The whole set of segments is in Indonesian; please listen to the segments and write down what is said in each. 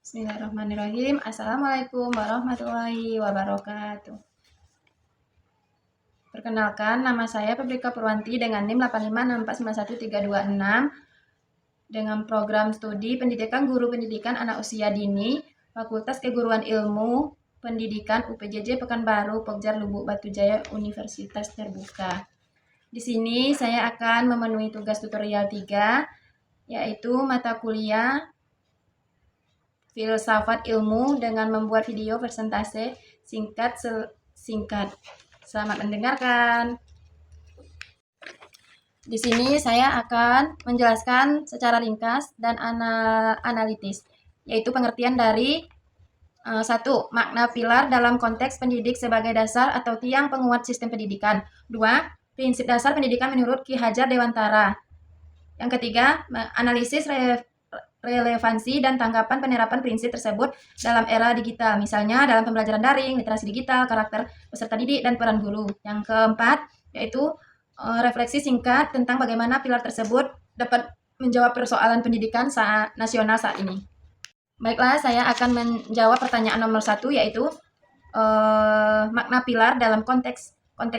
Bismillahirrahmanirrahim. Assalamualaikum warahmatullahi wabarakatuh. Perkenalkan, nama saya Febrika Purwanti dengan NIM 856491326 dengan program studi Pendidikan Guru Pendidikan Anak Usia Dini, Fakultas Keguruan Ilmu Pendidikan UPJJ Pekanbaru, Pokjar, Lubuk Batu Jaya, Universitas Terbuka. Di sini saya akan memenuhi tugas tutorial 3, yaitu mata kuliah Filsafat Ilmu dengan membuat video presentasi singkat. Selamat mendengarkan. Di sini saya akan menjelaskan secara ringkas dan analitis, yaitu pengertian dari 1. Makna pilar dalam konteks pendidik sebagai dasar atau tiang penguat sistem pendidikan. 2. Prinsip dasar pendidikan menurut Ki Hajar Dewantara. Yang ketiga, analisis relevansi dan tanggapan penerapan prinsip tersebut dalam era digital, misalnya dalam pembelajaran daring, literasi digital, karakter peserta didik, dan peran guru. Yang keempat, yaitu refleksi singkat tentang bagaimana pilar tersebut dapat menjawab persoalan pendidikan nasional saat ini. Baiklah, saya akan menjawab pertanyaan nomor 1, yaitu makna pilar dalam konteks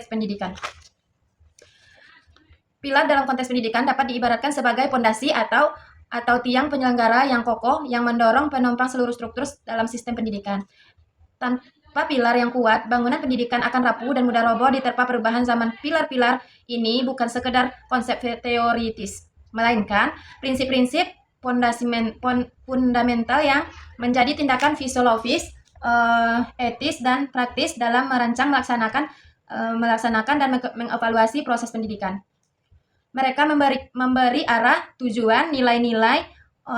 pendidikan. Pilar dalam konteks pendidikan dapat diibaratkan sebagai pondasi atau tiang penyelenggara yang kokoh yang mendorong penopang seluruh struktur dalam sistem pendidikan. Tanpa pilar yang kuat, bangunan pendidikan akan rapuh dan mudah roboh diterpa perubahan zaman. Pilar-pilar ini bukan sekedar konsep teoritis, melainkan prinsip-prinsip fundamental yang menjadi tindakan filosofis, etis, dan praktis dalam merancang, melaksanakan dan mengevaluasi proses pendidikan. Mereka memberi arah, tujuan, nilai-nilai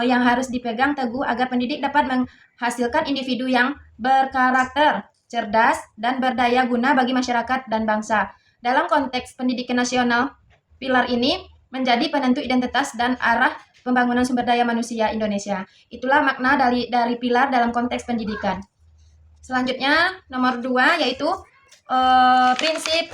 yang harus dipegang teguh agar pendidik dapat menghasilkan individu yang berkarakter, cerdas, dan berdaya guna bagi masyarakat dan bangsa. Dalam konteks pendidikan nasional, pilar ini menjadi penentu identitas dan arah pembangunan sumber daya manusia Indonesia. Itulah makna dari pilar dalam konteks pendidikan. Selanjutnya, nomor 2, yaitu prinsip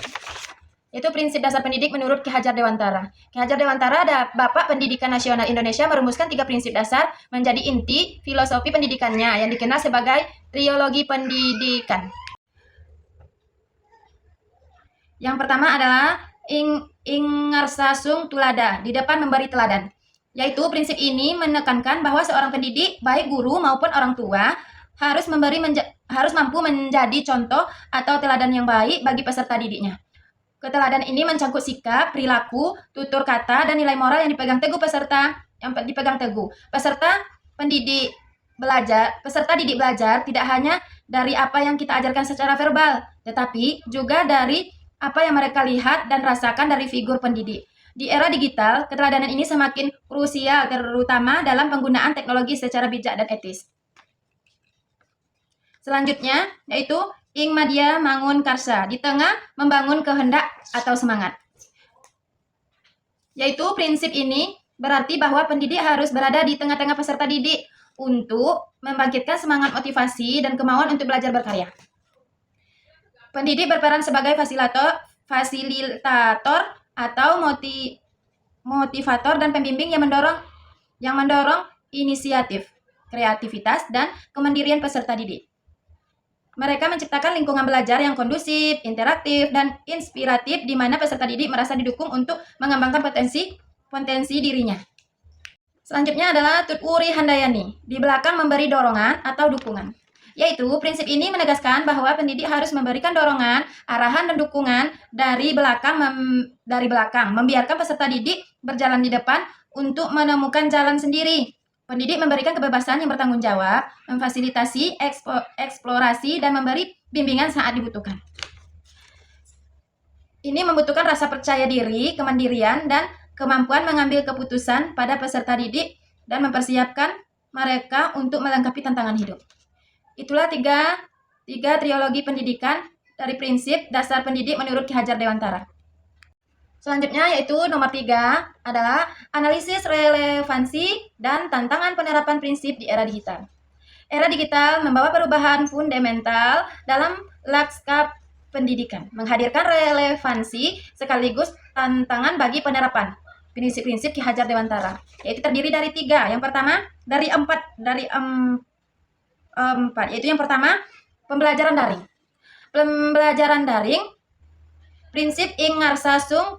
dasar pendidik menurut Ki Hajar Dewantara. Ki Hajar Dewantara, Bapak Pendidikan Nasional Indonesia, merumuskan 3 prinsip dasar menjadi inti filosofi pendidikannya yang dikenal sebagai trilogi pendidikan. Yang pertama adalah Ingarsasung Tulada, di depan memberi teladan. Yaitu prinsip ini menekankan bahwa seorang pendidik, baik guru maupun orang tua, harus mampu menjadi contoh atau teladan yang baik bagi peserta didiknya. Keteladan ini mencangkut sikap, perilaku, tutur kata, dan nilai moral yang dipegang teguh peserta didik belajar tidak hanya dari apa yang kita ajarkan secara verbal, tetapi juga dari apa yang mereka lihat dan rasakan dari figur pendidik. Di era digital, keteladanan ini semakin krusial, terutama dalam penggunaan teknologi secara bijak dan etis. Selanjutnya, yaitu Ing Madya Mangun Karsa, di tengah membangun kehendak atau semangat. Yaitu prinsip ini berarti bahwa pendidik harus berada di tengah-tengah peserta didik untuk membangkitkan semangat, motivasi, dan kemauan untuk belajar berkarya. Pendidik berperan sebagai fasilitator atau motivator dan pembimbing yang mendorong inisiatif, kreativitas, dan kemandirian peserta didik. Mereka menciptakan lingkungan belajar yang kondusif, interaktif, dan inspiratif di mana peserta didik merasa didukung untuk mengembangkan potensi dirinya. Selanjutnya adalah Tut Wuri Handayani, di belakang memberi dorongan atau dukungan. Yaitu prinsip ini menegaskan bahwa pendidik harus memberikan dorongan, arahan, dan dukungan dari belakang, membiarkan peserta didik berjalan di depan untuk menemukan jalan sendiri. Pendidik memberikan kebebasan yang bertanggung jawab, memfasilitasi eksplorasi, dan memberi bimbingan saat dibutuhkan. Ini membutuhkan rasa percaya diri, kemandirian, dan kemampuan mengambil keputusan pada peserta didik dan mempersiapkan mereka untuk melengkapi tantangan hidup. Itulah tiga trilogi pendidikan dari prinsip dasar pendidik menurut Ki Hajar Dewantara. Selanjutnya, yaitu nomor 3 adalah analisis relevansi dan tantangan penerapan prinsip di era digital. Era digital membawa perubahan fundamental dalam lanskap pendidikan, menghadirkan relevansi sekaligus tantangan bagi penerapan prinsip-prinsip Ki Hajar Dewantara, yaitu terdiri dari 3. Yang pertama, dari 4, yaitu yang pertama, pembelajaran daring. Pembelajaran daring, prinsip ing ngarsa sung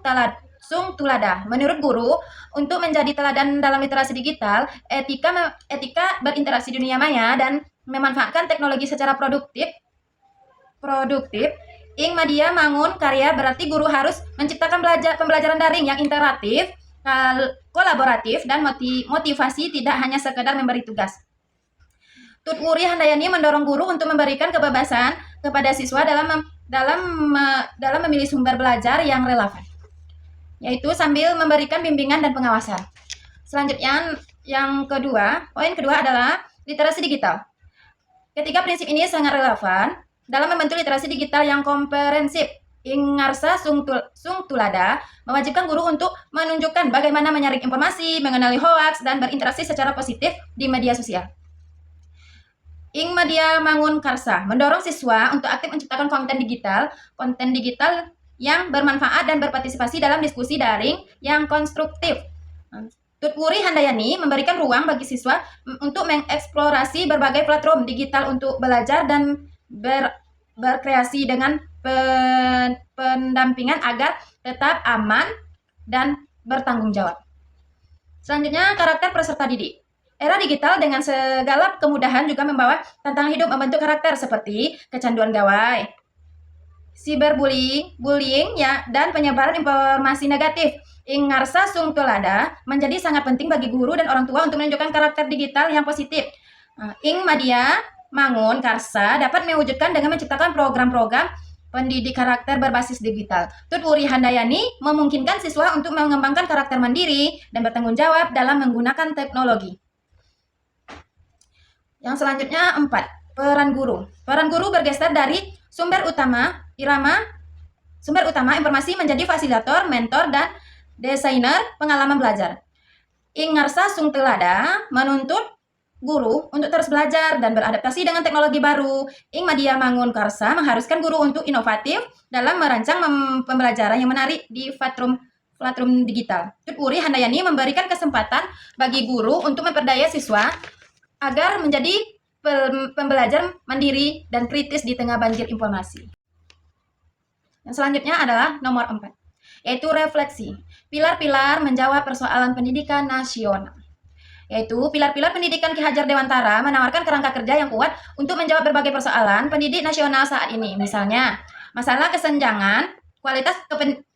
tulada. Menurut guru, untuk menjadi teladan dalam literasi digital, etika berinteraksi dunia maya dan memanfaatkan teknologi secara produktif, ing media mangun karya berarti guru harus menciptakan pembelajaran daring yang interaktif, kolaboratif, dan motivasi, tidak hanya sekedar memberi tugas. Tutwuri Handayani mendorong guru untuk memberikan kebebasan kepada siswa dalam memilih sumber belajar yang relevan, yaitu sambil memberikan bimbingan dan pengawasan. Selanjutnya, poin kedua adalah literasi digital. Ketiga prinsip ini sangat relevan dalam membentuk literasi digital yang komprehensif. Ingarsa sung tulada mewajibkan guru untuk menunjukkan bagaimana menyaring informasi, mengenali hoaks, dan berinteraksi secara positif di media sosial. Ing media mangun karsa mendorong siswa untuk aktif menciptakan konten digital yang bermanfaat dan berpartisipasi dalam diskusi daring yang konstruktif. Tutwuri Handayani memberikan ruang bagi siswa untuk mengeksplorasi berbagai platform digital untuk belajar dan berkreasi dengan pendampingan agar tetap aman dan bertanggung jawab. Selanjutnya, karakter peserta didik. Era digital dengan segala kemudahan juga membawa tantangan hidup membentuk karakter seperti kecanduan gawai, cyberbullying, dan penyebaran informasi negatif. Ing ngarsa sung tulada menjadi sangat penting bagi guru dan orang tua untuk menunjukkan karakter digital yang positif. Ing media mangun karsa dapat mewujudkan dengan menciptakan program-program pendidik karakter berbasis digital. Tutwuri Handayani memungkinkan siswa untuk mengembangkan karakter mandiri dan bertanggung jawab dalam menggunakan teknologi. Yang selanjutnya 4, peran guru. Peran guru bergeser dari sumber utama informasi menjadi fasilitator, mentor, dan desainer pengalaman belajar. Ing ngarsa sung tulada menuntut guru untuk terus belajar dan beradaptasi dengan teknologi baru. Ing media mangun karsa mengharuskan guru untuk inovatif dalam merancang pembelajaran yang menarik di platform digital. Tutwuri Handayani memberikan kesempatan bagi guru untuk memperdaya siswa agar menjadi pembelajar mandiri dan kritis di tengah banjir informasi. Yang selanjutnya adalah nomor 4, yaitu refleksi. Pilar-pilar menjawab persoalan pendidikan nasional. Yaitu pilar-pilar pendidikan Ki Hajar Dewantara menawarkan kerangka kerja yang kuat untuk menjawab berbagai persoalan pendidik nasional saat ini. Misalnya, masalah kesenjangan kualitas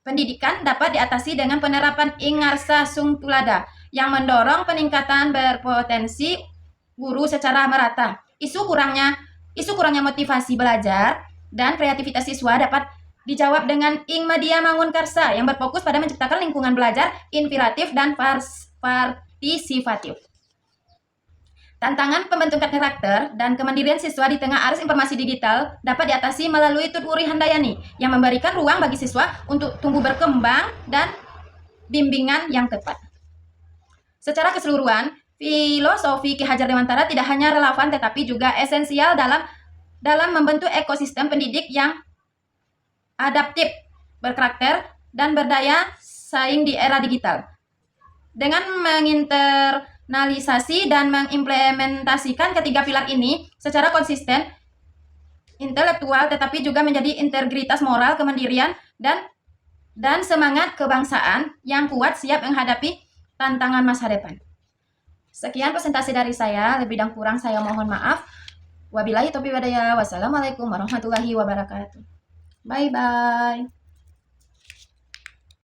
pendidikan dapat diatasi dengan penerapan Ing ngarsa sung tulada yang mendorong peningkatan berpotensi guru secara merata. Isu kurangnya motivasi belajar dan kreativitas siswa dapat dijawab dengan Ing media mangun karsa yang berfokus pada menciptakan lingkungan belajar inspiratif dan partisipatif. Tantangan pembentukan karakter dan kemandirian siswa di tengah arus informasi digital dapat diatasi melalui Tutwuri Handayani yang memberikan ruang bagi siswa untuk tumbuh berkembang dan bimbingan yang tepat. Secara keseluruhan, filosofi Ki Hajar Dewantara tidak hanya relevan tetapi juga esensial dalam membentuk ekosistem pendidik yang adaptif, berkarakter, dan berdaya saing di era digital. Dengan menginternalisasi dan mengimplementasikan ketiga pilar ini secara konsisten, intelektual, tetapi juga menjadi integritas moral, kemandirian, dan semangat kebangsaan yang kuat siap menghadapi tantangan masa depan. Sekian presentasi dari saya, lebih dan kurang saya mohon maaf. Wabillahi taufiq wal hidayah. Wassalamualaikum warahmatullahi wabarakatuh. Bye-bye.